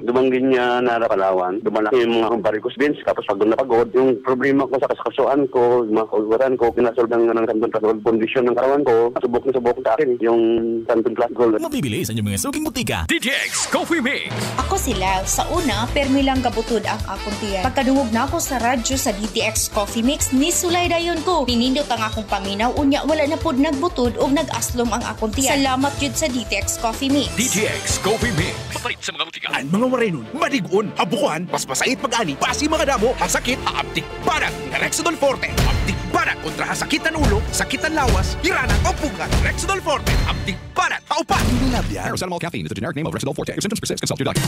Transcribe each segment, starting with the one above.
dumanggin niya na Palawan, dumalaki yung mga varicose veins, tapos pagod na pagod. Yung problema ko sa kasukasuan ko, yung mga kulwaran ko, pinasolve ng Santon Plus Gold condition ng katawan ko, subok na subok sa akin yung Santon Plus Gold. Mabibili sa inyong mga suking butika. DTX Coffee Mix. Ako sila, sa una, permi lang kabutod ang akong tiyan. Pagkadungog na ako sa radyo sa DTX Coffee Mix, ni sulay dayon ko. Ninindot ang akong paminaw, unya wala na pod nagbutod o nag-aslom ang akong tiyan. Salamat yun sa DTX Coffee Mix. DTX Coffee Mix. Papalit sa mga butika. Ang mga warenon, madigon, abukuhan, paspasait pag-ani, pasi mga damo, hasakit, aaptik barat, Rexodol Forte, aptik barat, kontra hasakitan ulo, sakitan lawas, hirana o pugat, Rexodol Forte, aptik barat, paupa. Paracetamol caffeine is the generic name of Rexodol Forte. If symptoms persist, consult your doctor.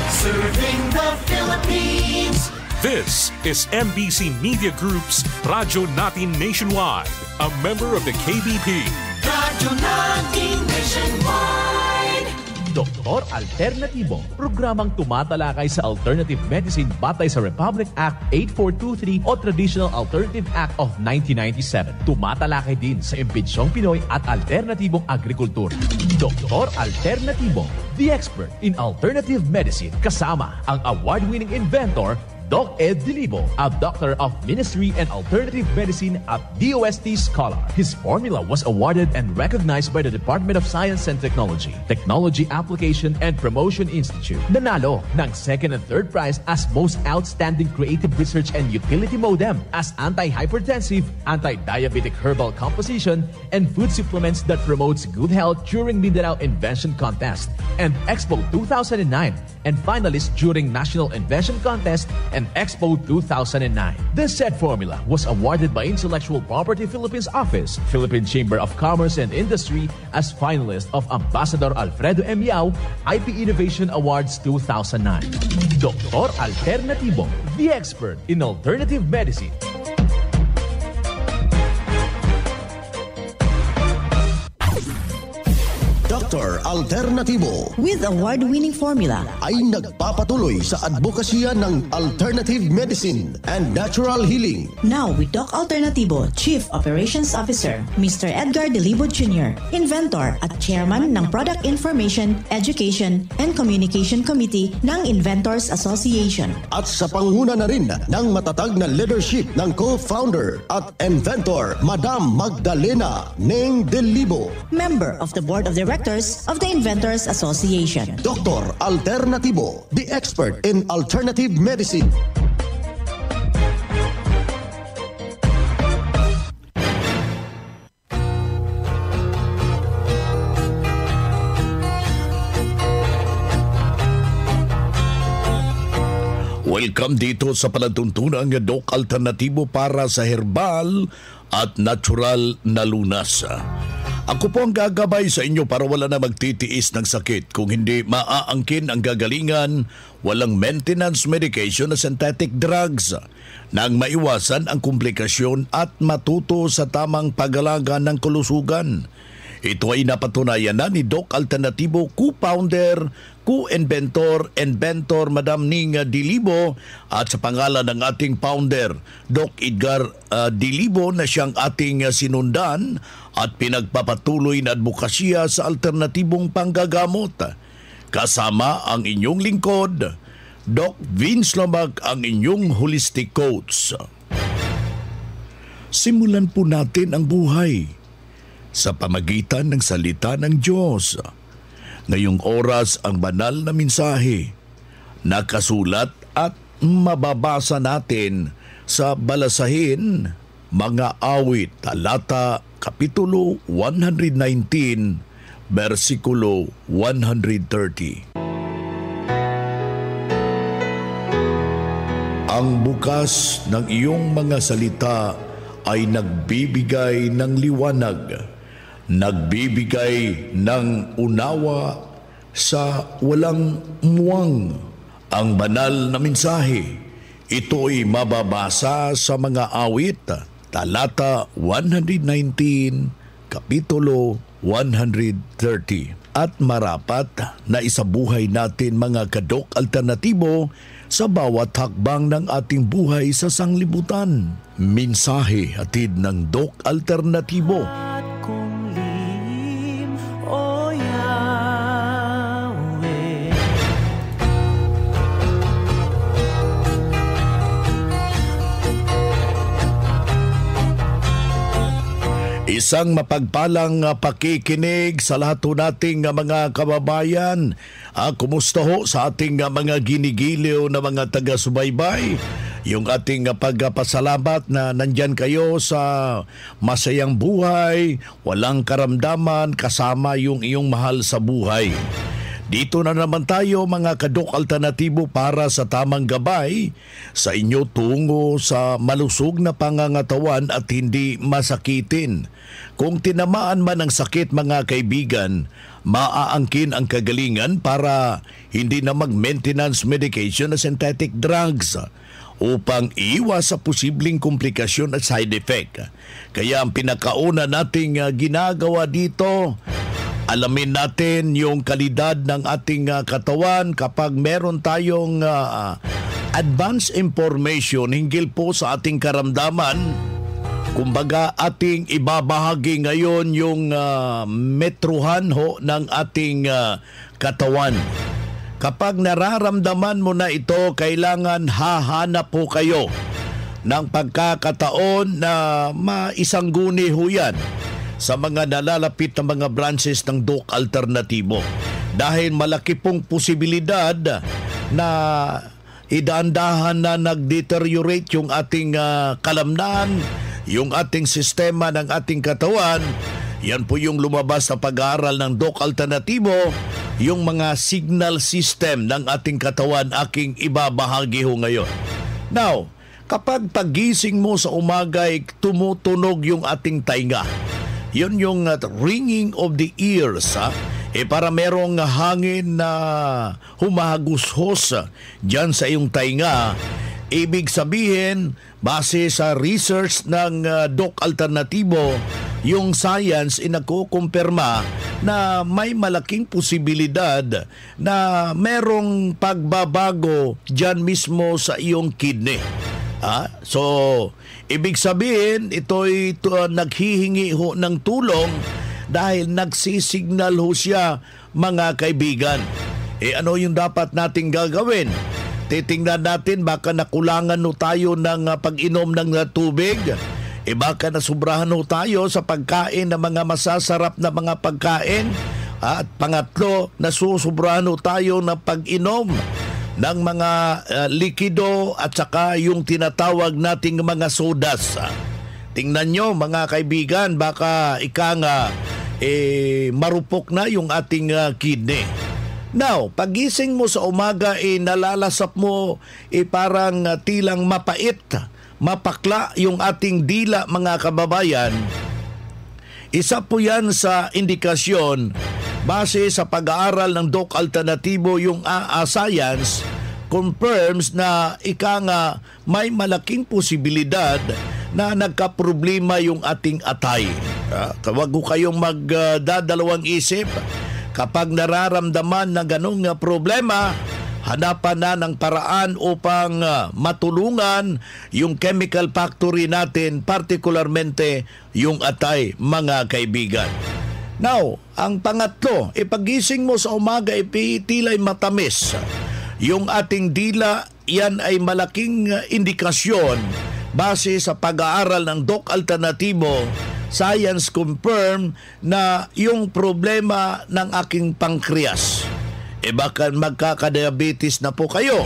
Serving the Philippines. This is MBC Media Group's Radyo Natin Nationwide, a member of the KBP. Radyo Natin Nationwide. Doktor Alternatibo, programang tumatalakay sa alternative medicine batay sa Republic Act 8423 o Traditional Alternative Act of 1997. Tumatalakay din sa impinsyong Pinoy at alternatibong agrikultura. Doktor Alternatibo, the expert in alternative medicine, kasama ang award-winning inventor Doc Ed Dilibo, a doctor of ministry and alternative medicine at DOST Scholar. His formula was awarded and recognized by the Department of Science and Technology, Technology Application and Promotion Institute. Nanalo ng second and third prize as Most Outstanding Creative Research and Utility Modem as Anti-Hypertensive, Anti-Diabetic Herbal Composition, and Food Supplements that promotes good health during Mindanao Invention Contest and Expo 2009, and finalist during National Invention Contest and Expo 2009. This said formula was awarded by Intellectual Property Philippines Office, Philippine Chamber of Commerce and Industry as finalist of Ambassador Alfredo M. Yao IP Innovation Awards 2009. Doktor Alternatibo, the expert in alternative medicine. Dr. Alternatibo with award-winning formula ay nagpapatuloy sa advokasya ng alternative medicine and natural healing. Now with Doc Alternatibo, Chief Operations Officer, Mr. Edgar Dilibo Jr., Inventor at Chairman ng Product Information, Education and Communication Committee ng Inventors Association. At sa pangunguna na rin ng matatag na leadership ng co-founder at inventor, Madam Magdalena Neng Dilibo, Member of the Board of Directors of the Inventors Association. Dr. Alternatibo, the expert in alternative medicine. Welcome dito sa palatuntunan ng Doc Alternatibo para sa herbal at natural na lunas. Ako po ang gagabay sa inyo para wala na magtitiis ng sakit. Kung hindi maaangkin ang gagalingan, walang maintenance medication na synthetic drugs nang maiwasan ang komplikasyon at matuto sa tamang pag-alaga ng kalusugan. Ito ay napatunayan na ni Doc Alternatibo, co-founder, co-inventor, inventor Madam Ning Dilibo at sa pangalan ng ating founder, Doc Edgar Dilibo na siyang ating sinundan at pinagpapatuloy na advokasya sa alternatibong panggagamot. Kasama ang inyong lingkod, Doc Vince Lamag, ang inyong holistic coach. Simulan po natin ang buhay sa pamagitan ng salita ng Diyos. Ngayong oras ang banal na mensahe, nakasulat at mababasa natin sa Balasahin, Mga Awit, talata, Kapitulo 119, versikulo 130. Ang bukas ng iyong mga salita ay nagbibigay ng liwanag, nagbibigay ng unawa sa walang muwang. Ang banal na mensahe, ito'y mababasa sa Mga Awit, talata 119, kapitulo 130. At marapat na isabuhay natin mga kadok alternatibo sa bawat hakbang ng ating buhay sa sanglibutan. Mensahe hatid ng Doc Alternatibo. Isang mapagpalang pakikinig sa lahat ho nating mga kababayan. Kumusta ho sa ating mga ginigiliw na mga taga-subaybay? Yung ating pagpasalamat na nandyan kayo sa masayang buhay, walang karamdaman, kasama yung iyong mahal sa buhay. Dito na naman tayo mga kadok alternatibo para sa tamang gabay sa inyo tungo sa malusog na pangangatawan at hindi masakitin. Kung tinamaan man ng sakit mga kaibigan, maaangkin ang kagalingan para hindi na mag-maintenance medication na synthetic drugs upang iwas sa posibleng komplikasyon at side effect. Kaya ang pinakauna nating ginagawa dito, alamin natin yung kalidad ng ating katawan kapag meron tayong advance information hinggil po sa ating karamdaman. Kumbaga ating ibabahagi ngayon yung metruhan ho ng ating katawan. Kapag nararamdaman mo na ito, kailangan hahanap po kayo ng pagkakataon na maisangguni ho yan sa mga nalalapit na mga branches ng Doc Alternatibo. Dahil malaki pong posibilidad na idaandahan na nag-deteriorate yung ating kalamnan, yung ating sistema ng ating katawan. Yan po yung lumabas na pag-aaral ng Doc Alternatibo, yung mga signal system ng ating katawan aking ibabahagi ho ngayon. Now, kapag pagising mo sa umaga ay tumutunog yung ating tainga, yun yung ringing of the ears, para merong hangin na humahagushos dyan sa iyong tainga. Ibig sabihin, base sa research ng Doc Alternatibo, yung science inakukumpirma na may malaking posibilidad na merong pagbabago dyan mismo sa iyong kidney. So, ibig sabihin, ito'y naghihingi ho ng tulong dahil nagsisignal ho siya, mga kaibigan. Ano yung dapat nating gagawin? Titingnan natin, baka nakulangan ho tayo ng pag-inom ng tubig. Baka nasubrahan ho tayo sa pagkain ng mga masasarap na mga pagkain. At pangatlo, nasusubrahan ho tayo ng pag-inom ng mga likido at saka yung tinatawag nating mga sodas. Tingnan nyo mga kaibigan, baka marupok na yung ating kidney. Now, pagising mo sa umaga, nalalasap mo, parang tilang mapait, mapakla yung ating dila mga kababayan. Isa po yan sa indikasyon. Base sa pag-aaral ng Doc Alternatibo, yung science confirms na may malaking posibilidad na nagkaproblema yung ating atay. Huwag ko kayong magdadalawang isip. Kapag nararamdaman na ganong problema, hanapan na ng paraan upang matulungan yung chemical factory natin, partikularmente yung atay, mga kaibigan. Now, ang pangatlo, pagising mo sa umaga, tila'y matamis. Yung ating dila, yan ay malaking indikasyon. Base sa pag-aaral ng Doc Alternatibo, science confirm na yung problema ng aking pancreas, baka magkakadiabetes na po kayo.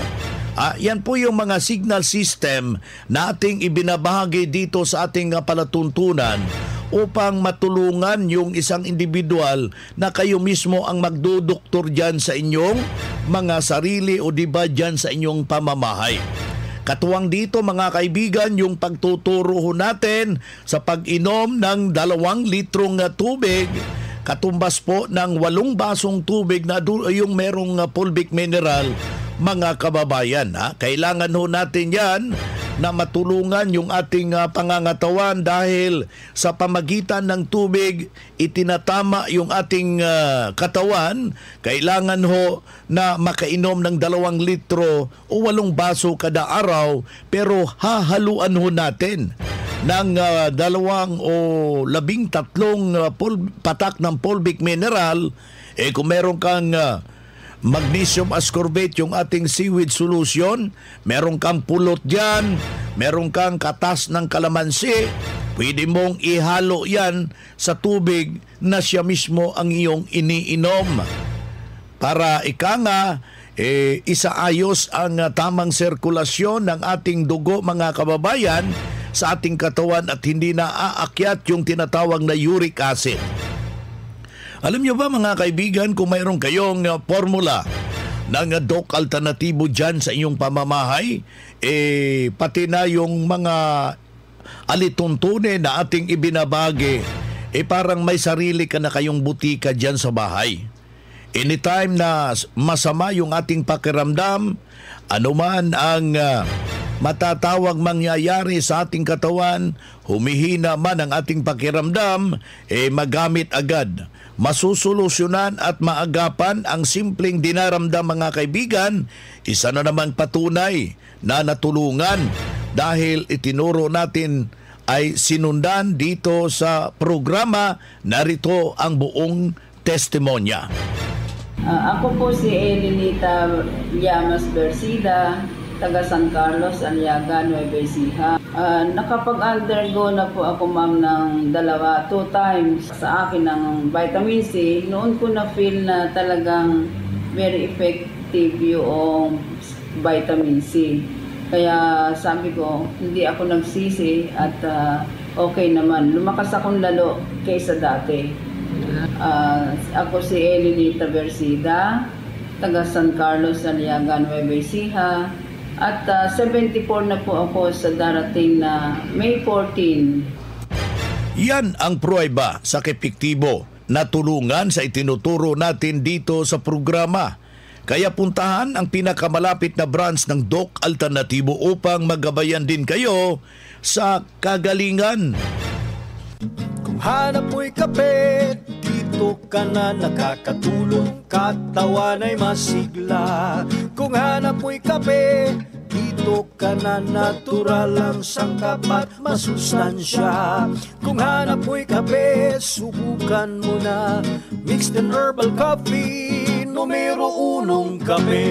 Yan po yung mga signal system na ating ibinabahagi dito sa ating palatuntunan upang matulungan yung isang individual na kayo mismo ang magdudoktor dyan sa inyong mga sarili o diba dyan sa inyong pamamahay. Katuwang dito mga kaibigan yung pagtuturo natin sa pag-inom ng 2 litrong tubig, katumbas po ng 8 basong tubig na yung merong fulvic mineral, mga kababayan. Kailangan ho natin yan na matulungan yung ating pangangatawan dahil sa pamagitan ng tubig itinatama yung ating katawan. Kailangan ho na makainom ng 2 litro o 8 baso kada araw, pero hahaluan ho natin ng 2 o 13 patak ng fulvic mineral. Kung meron kang magnesium ascorbate, yung ating seaweed solution, meron kang pulot dyan, meron kang katas ng kalamansi, pwede mong ihalo yan sa tubig na siya mismo ang iyong iniinom. Para isaayos ang tamang sirkulasyon ng ating dugo, mga kababayan, sa ating katawan at hindi na aakyat yung tinatawag na uric acid. Alam niyo ba, mga kaibigan, kung mayroon kayong formula ng Doc Alternatibo dyan sa inyong pamamahay, pati na yung mga alituntunin na ating ibinabagi, parang may sarili ka na kayong butika dyan sa bahay. Anytime na masama yung ating pakiramdam, anuman ang matatawag mangyayari sa ating katawan, humihina man ang ating pakiramdam, magamit agad. Masusolusyonan at maagapan ang simpleng dinaramdam, mga kaibigan. Isa na naman patunay na natulungan dahil itinuro natin ay sinundan dito sa programa. Narito ang buong testimonya. Ako po si Elenita Llamas Versida, taga San Carlos, Aliaga, Nueva Ecija. Nakapag-undergo na po ako, ma'am, ng 2 times sa akin ng vitamin C. Noon ko na feel na talagang very effective yung vitamin C. Kaya sabi ko, hindi ako nagsisi at okay naman. Lumakas akong lalo kaysa dati. Ako si Elenita Versida, taga San Carlos, Aliaga, Nueva Ecija. At 74 na po ako sa darating na May 14. Yan ang pruweba sa epektibo na tulungan sa itinuturo natin dito sa programa. Kaya puntahan ang pinakamalapit na branch ng Doc Alternatibo upang magabayan din kayo sa kagalingan. Kung hanap mo'y kape, dito ka na nakakatulong, katawan ay masigla. Kung hanap mo'y kape, dito ka na natural ang sangkap at masustansya. Kung hanap mo'y kape, subukan mo na mixed and herbal coffee, numero 1 kape.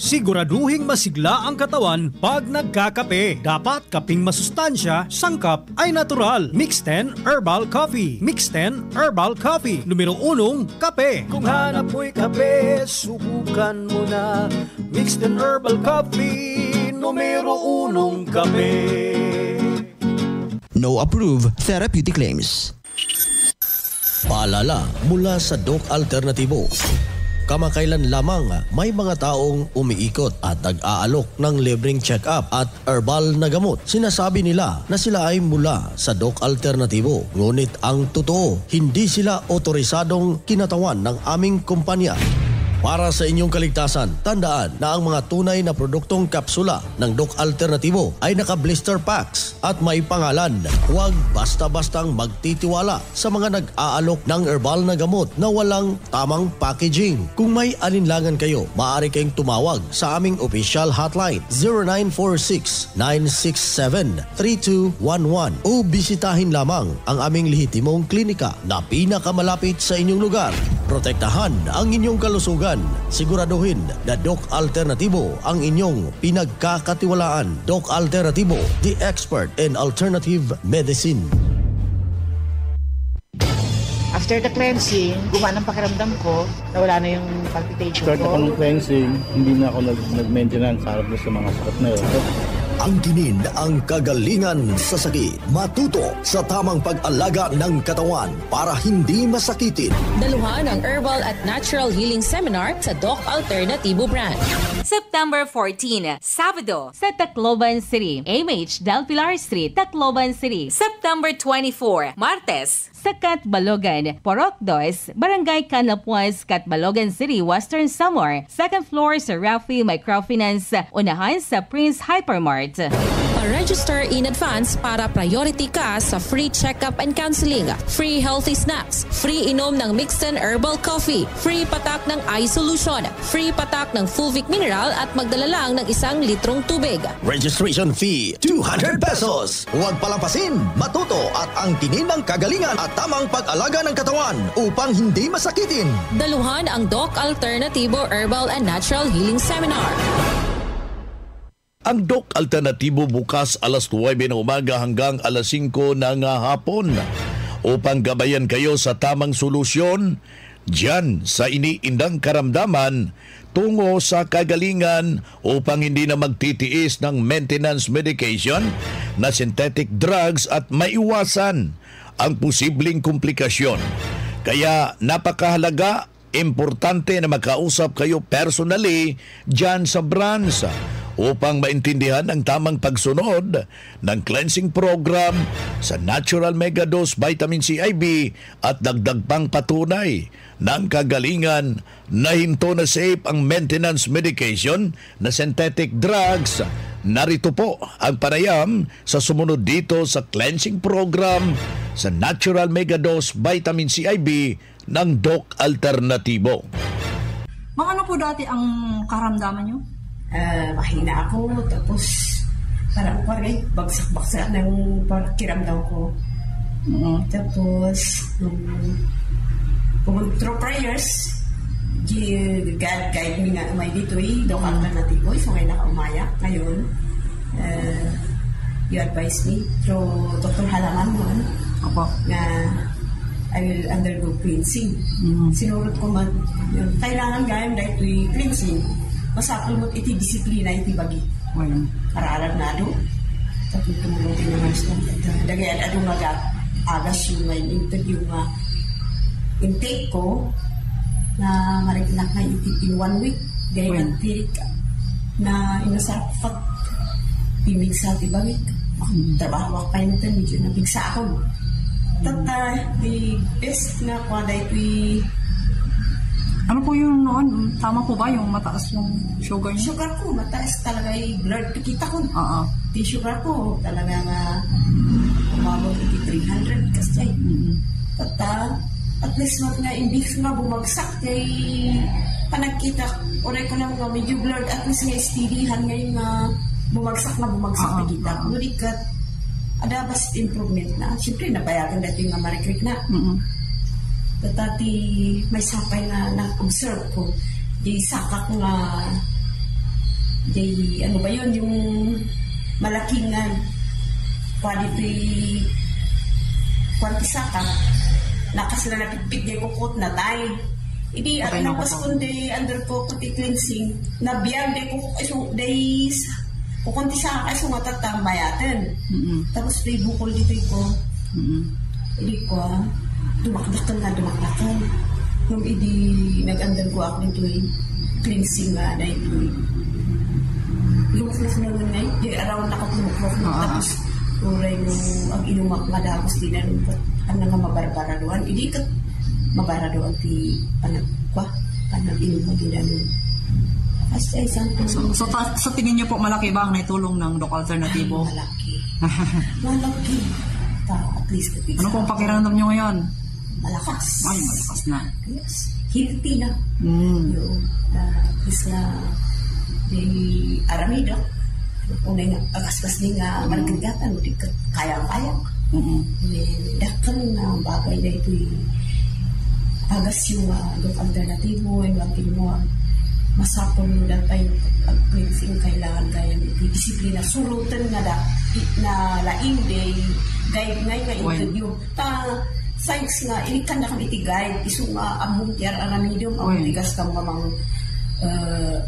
Siguraduhing masigla ang katawan pag nagkakape. Dapat kaping masustansya, sangkap ay natural. Mixed 10 Herbal Coffee. Mixed 10 Herbal Coffee. Numero 1, kape. Kung hanap mo'y kape, subukan mo na Mixed 10 Herbal Coffee. Numero 1, kape. No approved therapeutic claims. Paalala mula sa Doc Alternatibo. Kamakailan lamang may mga taong umiikot at nag-aalok ng libreng check-up at herbal na gamot. Sinasabi nila na sila ay mula sa Doc Alternatibo. Ngunit ang totoo, hindi sila otorisadong kinatawan ng aming kumpanya. Para sa inyong kaligtasan, tandaan na ang mga tunay na produktong kapsula ng Doc Alternatibo ay naka-blister packs at may pangalan. Huwag basta-bastang magtitiwala sa mga nag-aalok ng herbal na gamot na walang tamang packaging. Kung may alinlangan kayo, maaari kayong tumawag sa aming official hotline 0946-967-3211 o bisitahin lamang ang aming lehitimong klinika na pinakamalapit sa inyong lugar. Protektahan ang inyong kalusugan. Siguraduhin na Doc Alternatibo ang inyong pinagkakatiwalaan. Doc Alternatibo, the expert in alternative medicine. After the cleansing, gumana ang pakiramdam ko, nawala na yung palpitation ko. Start ako ng cleansing, hindi na ako nag-maintenance harap na sa mga sakit na yun. Angkinin ang kagalingan sa sakit. Matuto sa tamang pag-alaga ng katawan para hindi masakitin. Daluhan ang Herbal at Natural Healing Seminar sa Doc Alternatibo Brand. September 14, Sabado, sa Tacloban City, MH Del Pilar Street, Tacloban City. September 24, Martes, sa Catbalogan, Porok 2, Barangay Canapuas, Catbalogan City, Western Samar. Second floor sa Rafi Microfinance, unahan sa Prince Hypermart. Pa-register in advance para priority ka sa free check-up and counseling, free healthy snacks, free inom ng mixed and herbal coffee, free patak ng eye solution, free patak ng Fulvic Mineral at magdala lang ng 1 litrong tubig. Registration fee, 200 pesos. Huwag palampasin, matuto at angkinin ang kagalingan at tamang pag-alaga ng katawan upang hindi masakitin. Daluhan ang Doc Alternatibo Herbal and Natural Healing Seminar. Ang Doc Alternatibo bukas alas 9 ng umaga hanggang alas 5 ng hapon upang gabayan kayo sa tamang solusyon diyan sa iniindang karamdaman tungo sa kagalingan upang hindi na magtitiis ng maintenance medication na synthetic drugs at maiwasan ang posibleng komplikasyon. Kaya napakahalaga, importante na makausap kayo personally diyan sa branch upang maintindihan ang tamang pagsunod ng cleansing program sa Natural Megadose Vitamin C IV at dagdag pang patunay ng kagalingan na hinto na safe ang maintenance medication na synthetic drugs. Narito po ang panayam sa sumunod dito sa cleansing program sa Natural Megadose Vitamin C IV ng Doc Alternatibo. Ano po dati ang karamdaman nyo? Mahina ako, tapos parang bagsak-bagsak ng kiramdam ko. Tapos through prayers, God guide me nga umay dito Doc Alternatibo, so ngayon nakaumaya ngayon. You advise me through Dr. Halaman noon na I will undergo cleansing. Sinurot ko kailangan gayam dahil cleansing. Masapul mo't iti disiplina iti bagi. Karalan na do. Tapos tumulong din naman sa dagayan adong agas yung interview nga intake ko na marikinak na in 1 week. Gayon tirik na inasarpat pimig sa tibawik. Trabaho pa yun ito, medyo nabigsa ako. Tata, the best na kwa dahil ano po yung noon? Tama po ba yung mataas yung sugar niyo? Sugar ko, mataas talaga yung blood. Kita ko. Di sugar ko, talaga nga umabot iti 300 kasi. At least nga imbis nga bumagsak kay panagkita. Oray ko lang nga medyo blood. At least nga steadyhan ngayon nga bumagsak na kita. Nulikat, ada bas improvement na. Siyempre, nabayagan dati nga marikrik na. Tati may sapay na na-observe ko. Di sakak nga, di ano ba yun, yung malaking quality sakak. Nakasila na pitpit di kukot na tayo. Hindi, at napaskon di under ko kuti cleansing. Nabiyang di kukot, kukunti sa akin sa matatambayatin. Tapos di bukol dito ko. Hindi ko dumakdakan. Nung nag-andal ko ako nito cleansing nga na ito. Lumuklos na nga ngayon. Around nakapuluklos na. Tapos uray mo ang inumak nga dagos din na rin. Ang nga mabarbara doon. Hindi ka mabara doon ti panag-inumak din na rin. So sa tingin niyo po malaki ba ang naitulong ng Doc Alternatibo? Malaki. At least ano pong pakiramdam niyo ngayon? Malakas. Malakas na. Yes. Healthy na. At least na aramido. Unay nga agasgas ni nga maragagatan mo di kaya-kaya. Dakal na bagay na ito agas yung Doc Alternatibo yung bagay mo masapon mo na tayo pag-cleansing kailangan kaya disiplina sulutan na laing day guide nga interview science nga inikan na kami iti guide iso nga among tiar aramidum ang tigas kang mamang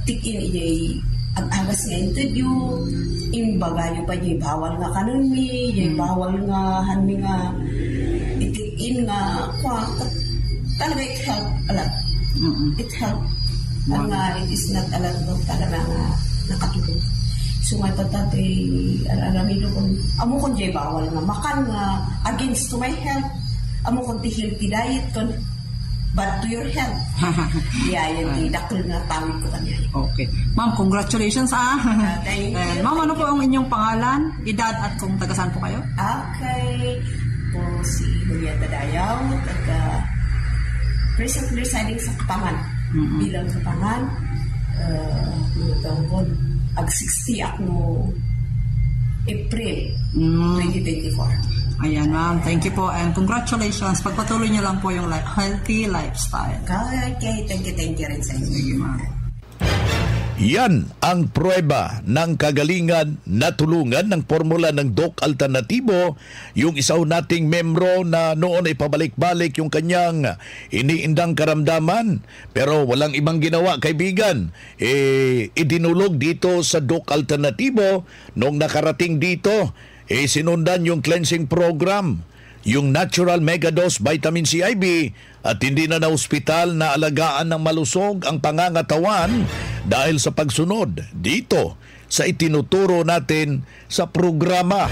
tikin iti ang agas nga interview imbaga yung pa yung bawal nga kanon mi yung bawal nga hanmi nga itikin nga kwa talaga it help a lot it help ang it is not a lot of talaga nga nakatulong. So nga tatay aramilo kung amo kung jay bawal nga makan nga against to my health amo kung ti healthy diet kon bad to your health. Yung dakol na tawid ko kanya. Okay. Ma'am, congratulations Ma'am, ano po ang inyong pangalan, edad at kung taga-saan po kayo? Okay. Po si Julieta Dayaw, presently residing sa Kapangan. Bilang Kapangan, ag 60 ako April 2024. Ayan ma'am, thank you po and congratulations. Pagpatuloy niyo lang po yung healthy lifestyle. Okay, thank you rin sa inyo. Sige ma'am. Yan ang pruweba ng kagalingan na tulungan ng formula ng Doc Alternatibo, yung isaw nating membro na noon ay pabalik-balik yung kanyang iniindang karamdaman pero walang ibang ginawa, kaibigan. Idinulog dito sa Doc Alternatibo nung nakarating dito, sinundan yung cleansing program, yung Natural Megadose Vitamin C IV at hindi na ospital na alagaan ng malusog ang pangangatawan dahil sa pagsunod dito sa itinuturo natin sa programa.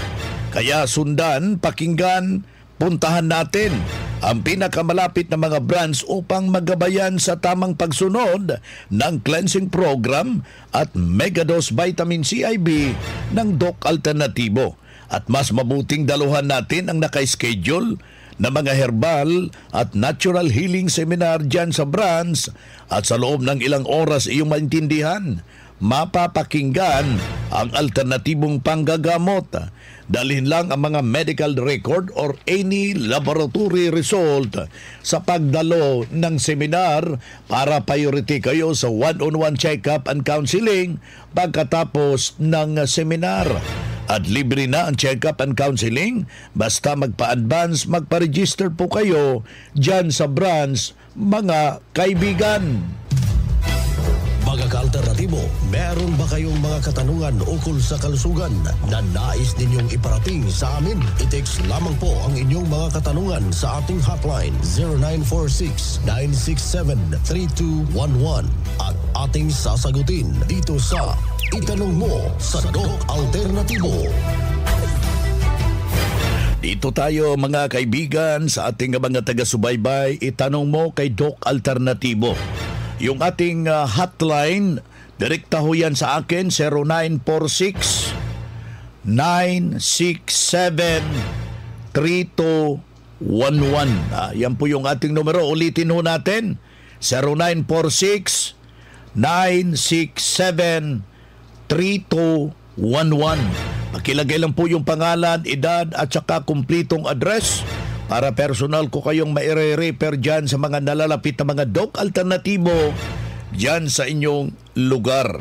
Kaya sundan, pakinggan, puntahan natin ang pinakamalapit na mga branch upang magabayan sa tamang pagsunod ng cleansing program at Megadose Vitamin C IV ng Doc Alternatibo. At mas mabuting daluhan natin ang naka-schedule na mga herbal at natural healing seminar dyan sa branch at sa loob ng ilang oras iyong maintindihan, mapapakinggan ang alternatibong panggagamot. Dalhin lang ang mga medical record or any laboratory result sa pagdalo ng seminar para priority kayo sa one-on-one check-up and counseling pagkatapos ng seminar. At libre na ang check-up and counseling basta magpa-advance, magpa-register po kayo dyan sa branch, mga kaibigan. Mga ka-alternatibo, meron ba kayong mga katanungan ukol sa kalusugan na nais ninyong iparating sa amin? I-text lamang po ang inyong mga katanungan sa ating hotline 0946-967-3211 at ating sasagutin dito sa Itanong Mo sa Doc Alternatibo. Dito tayo mga kaibigan sa ating mga taga-subaybay, Itanong Mo kay Doc Alternatibo. Yung ating hotline, direkta ho yan sa akin, 0946-967-3211. Yan po yung ating numero. Ulitin ho natin, 0946-967-3211. Pakilagay lang po yung pangalan, edad at saka kumplitong address para personal ko kayong maire-refer dyan sa mga nalalapit na mga Doc Alternatibo dyan sa inyong lugar.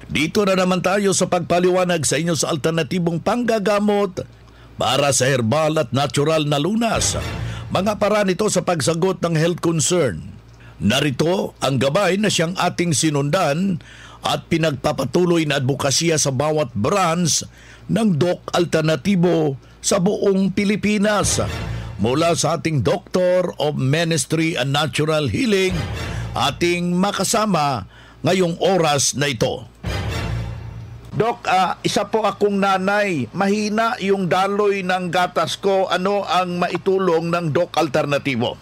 Dito na naman tayo sa pagpaliwanag sa inyo sa alternatibong panggagamot para sa herbal at natural na lunas. Mga paraan ito sa pagsagot ng health concern. Narito ang gabay na siyang ating sinundan at pinagpapatuloy na advokasya sa bawat branch ng Doc Alternatibo sa buong Pilipinas. Mula sa ating Doctor of Ministry and Natural Healing, ating makasama ngayong oras na ito. Doc, isa po akong nanay. Mahina yung daloy ng gatas ko. Ano ang maitulong ng Doc Alternatibo?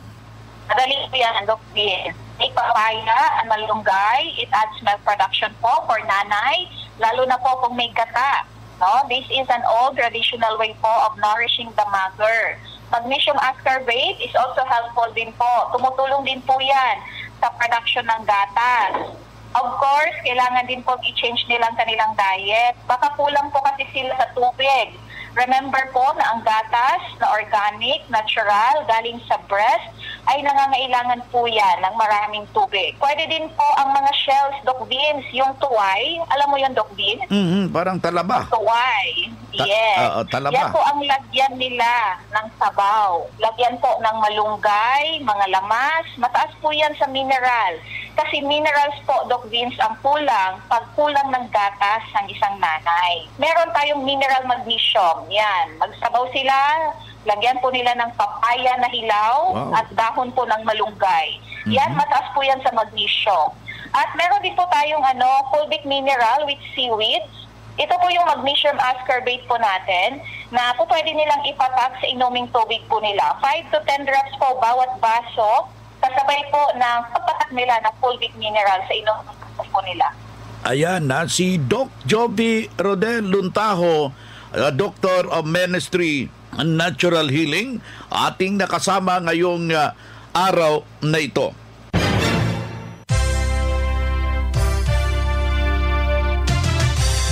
Madali po yan, Doc Bien. May papaya, ang malunggay, it adds milk production po for nanay, lalo na po kung may gata. No? This is an old traditional way po of nourishing the mother. Magnesium ascorbate is also helpful din po. Tumutulong din po yan sa production ng gatas. Of course, kailangan din po i-change nilang kanilang diet. Baka kulang po kasi sila sa tubig. Remember po na ang gatas na organic, natural, galing sa breast, ay nangangailangan po yan ng maraming tubig. Pwede din po ang mga shells, Doc Beans, yung tuway. Alam mo yung Doc Beans? Parang talaba. Tuway. Yes. Talaba. Yan po ang lagyan nila ng sabaw. Lagyan po ng malunggay, mga lamas. Mataas po yan sa mineral. Kasi minerals po, Doc Beans, ang kulang pag kulang ng gatas ng isang nanay. Meron tayong mineral magnesium. Yan. Magsabaw sila, lagyan po nila ng papaya na hilaw at dahon po ng malunggay. Yan, mataas po yan sa magnesium. At meron din po tayong fulvic mineral with seaweed. Ito po yung magnesium ascorbate po natin na po pwede nilang ipatak sa inuming tubig po nila. 5 to 10 drops po bawat baso, kasabay po ng pagpatak nila ng fulvic mineral sa inuming tubig po nila. Ayan na, si Doc Jovi Rodel Luntaho, Doctor of Ministry and Natural Healing, ating nakasama ngayong araw na ito.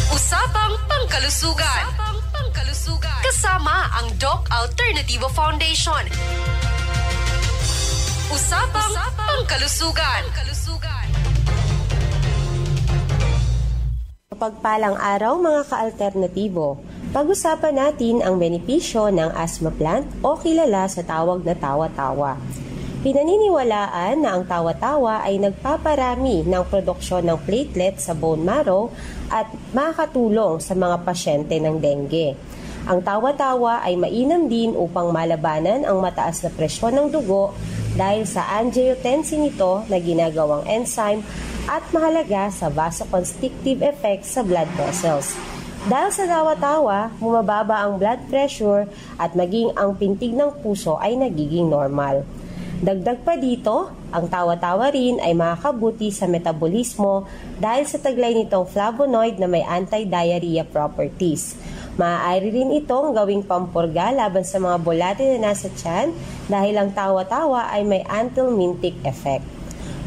Usapang Pangkalusugan. Kasama ang Doc Alternativo Foundation. Usapang Pangkalusugan. Mapagpalang araw mga ka-alternatibo. Pag-usapan natin ang benepisyo ng asthma plant o kilala sa tawag na tawa-tawa. Pinaniniwalaan na ang tawa-tawa ay nagpaparami ng produksyon ng platelet sa bone marrow at makakatulong sa mga pasyente ng dengue. Ang tawa-tawa ay mainam din upang malabanan ang mataas na presyon ng dugo dahil sa angiotensin nito na ginagawang enzyme at mahalaga sa vasoconstrictive effect sa blood vessels. Dahil sa tawa-tawa, bumababa ang blood pressure at maging ang pintig ng puso ay nagiging normal. Dagdag pa dito, ang tawa-tawa rin ay makakabuti sa metabolismo dahil sa taglay nitong flavonoid na may anti-diarrhea properties. Maaari rin itong gawing pampurga laban sa mga bulate na nasa tiyan dahil ang tawa-tawa ay may anthelmintic effect.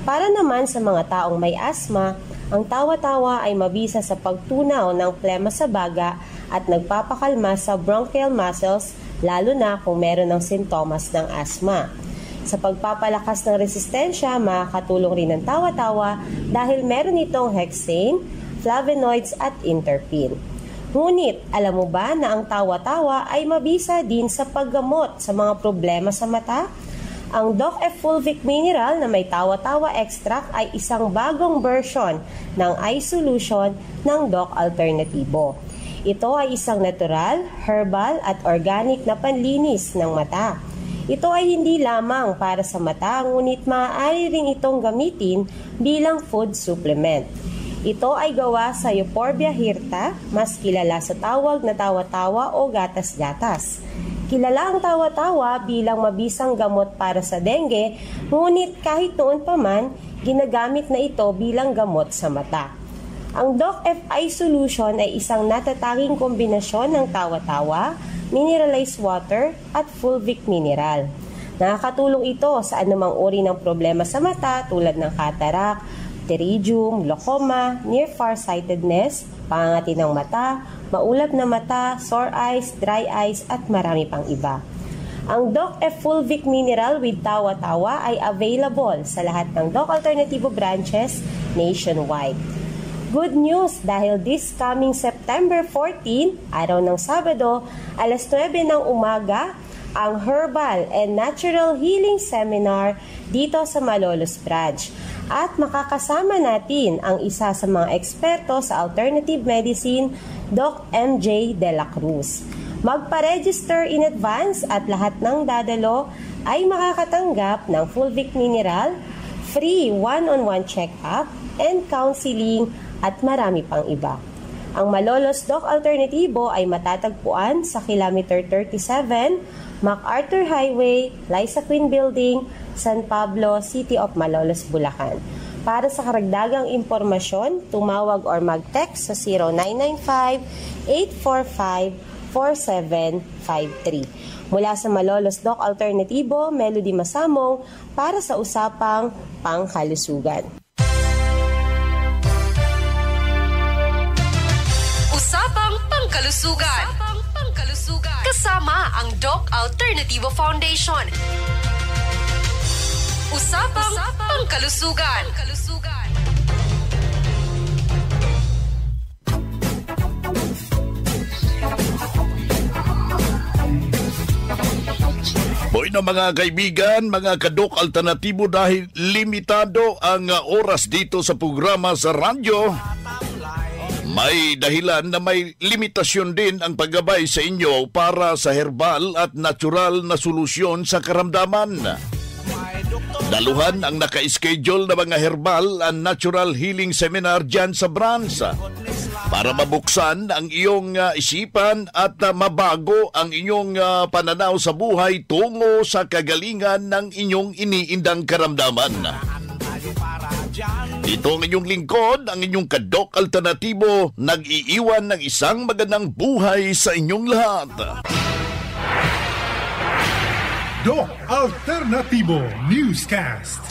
Para naman sa mga taong may asthma, ang tawa-tawa ay mabisa sa pagtunaw ng plema sa baga at nagpapakalma sa bronchial muscles lalo na kung meron ng sintomas ng asthma. Sa pagpapalakas ng resistensya, makakatulong rin ang tawa-tawa dahil meron itong hexane, flavonoids at interpene. Ngunit, alam mo ba na ang tawa-tawa ay mabisa din sa paggamot sa mga problema sa mata? Ang Doc F Fulvic Mineral na may tawa-tawa extract ay isang bagong version ng eye solution ng Doc Alternativo. Ito ay isang natural, herbal at organic na panlinis ng mata. Ito ay hindi lamang para sa mata, ngunit maaari rin itong gamitin bilang food supplement. Ito ay gawa sa Euphorbia hirta, mas kilala sa tawag na tawa-tawa o gatas-gatas. Kilala ang tawa-tawa bilang mabisang gamot para sa dengue, ngunit kahit noon pa man, ginagamit na ito bilang gamot sa mata. Ang Doc F Eye Solution ay isang natatanging kombinasyon ng tawa-tawa, mineralized water at fulvic mineral. Nakakatulong ito sa anumang uri ng problema sa mata tulad ng cataract, pterygium, glaucoma, near farsightedness, pangangati ng mata, maulap na mata, sore eyes, dry eyes at marami pang iba. Ang Doc F Fulvic Mineral with Tawa-Tawa ay available sa lahat ng Doc Alternativo branches nationwide. Good news dahil this coming September 14, araw ng Sabado, alas 9 ng umaga, ang Herbal and Natural Healing Seminar dito sa Malolos Branch. At makakasama natin ang isa sa mga eksperto sa alternative medicine, Doc MJ De La Cruz. Magpa-register in advance at lahat ng dadalo ay makakatanggap ng Fulvic Mineral, free one-on-one check-up and counseling at marami pang iba. Ang Malolos Doc Alternativo ay matatagpuan sa kilometer 37, MacArthur Highway, Liza Queen Building, San Pablo, City of Malolos, Bulacan. Para sa karagdagang impormasyon, tumawag or mag-text sa 0995-845-4753. Mula sa Malolos Doc Alternativo, Melody Masamong para sa usapang pangkalusugan. Usapang pangkalusugan. Kasama ang Doc Alternativo Foundation. Usapang pangkalusugan. Boy na mga kaibigan, mga ka-Doc Alternatibo, dahil limitado ang oras dito sa programa sa radyo, may dahilan na may limitasyon din ang paggabay sa inyo para sa herbal at natural na solusyon sa karamdaman. Daluhan ang naka-schedule na mga herbal and natural healing seminar dyan sa branch para mabuksan ang iyong isipan at mabago ang inyong pananaw sa buhay tungo sa kagalingan ng inyong iniindang karamdaman. Ito ang inyong lingkod, ang inyong ka-Doc Alternativo, nag-iiwan ng isang magandang buhay sa inyong lahat. Doc Alternativo Newscast.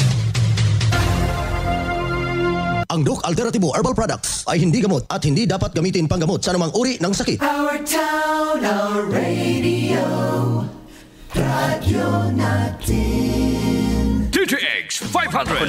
Ang Doc Alternativo Herbal Products ay hindi gamot at hindi dapat gamitin panggamot sa anumang uri ng sakit. Our town, our radio, Radio Natin. TTX 500.